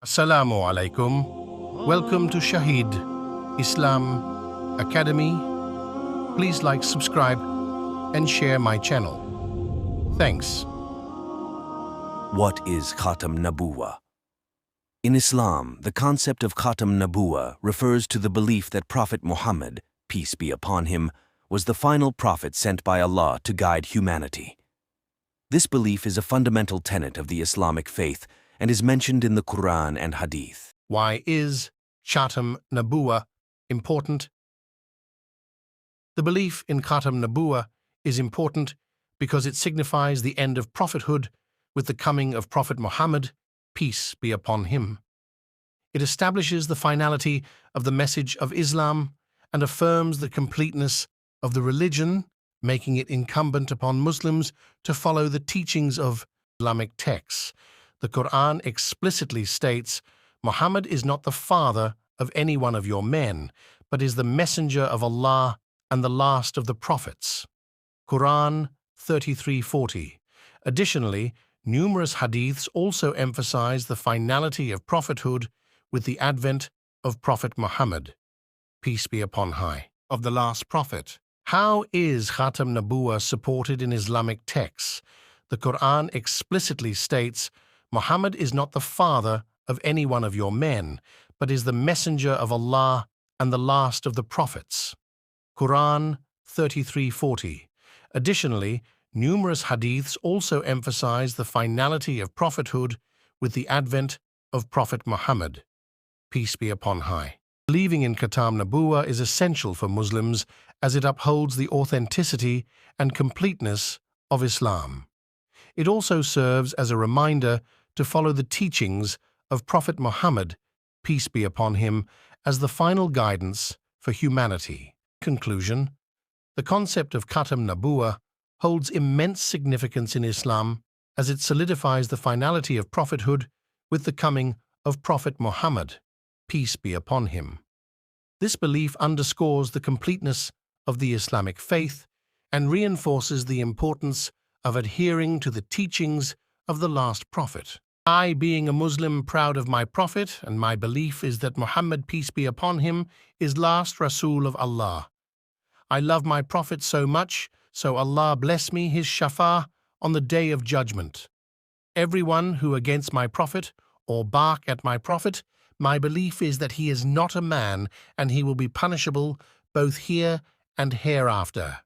Assalamu alaikum. Welcome to Shahid Islam Academy. Please like, subscribe, and share my channel. Thanks. What is khatmnabuwat? In Islam, the concept of khatmnabuwat refers to the belief that Prophet Muhammad, peace be upon him, was the final prophet sent by Allah to guide humanity. This belief is a fundamental tenet of the Islamic faith and is mentioned in the Quran and Hadith. Why is khatmnabuwat important? The belief in khatmnabuwat is important because it signifies the end of prophethood with the coming of Prophet Muhammad, peace be upon him. It establishes the finality of the message of Islam and affirms the completeness of the religion, making it incumbent upon Muslims to follow the teachings of Islamic texts. The Quran explicitly states, Muhammad is not the father of any one of your men, but is the messenger of Allah and the last of the prophets. Quran 33:40. Additionally, numerous hadiths also emphasize the finality of prophethood with the advent of Prophet Muhammad, peace be upon high, of the last prophet. How is khatmnabuwat supported in Islamic texts? The Quran explicitly states, Muhammad is not the father of any one of your men, but is the messenger of Allah and the last of the prophets. Quran 33:40. Additionally, numerous hadiths also emphasize the finality of prophethood with the advent of Prophet Muhammad, peace be upon high. Believing in khatmnabuwat is essential for Muslims as it upholds the authenticity and completeness of Islam. It also serves as a reminder to follow the teachings of Prophet Muhammad, peace be upon him, as the final guidance for humanity. Conclusion: the concept of khatmnabuwat holds immense significance in Islam as it solidifies the finality of prophethood with the coming of Prophet Muhammad, peace be upon him. This belief underscores the completeness of the Islamic faith and reinforces the importance of adhering to the teachings of the last prophet. I, being a Muslim, proud of my prophet, and my belief is that Muhammad, peace be upon him, is last Rasul of Allah. I love my prophet so much, so Allah bless me his shafa on the day of judgment. Everyone who against my prophet or bark at my prophet, my belief is that he is not a man and he will be punishable both here and hereafter.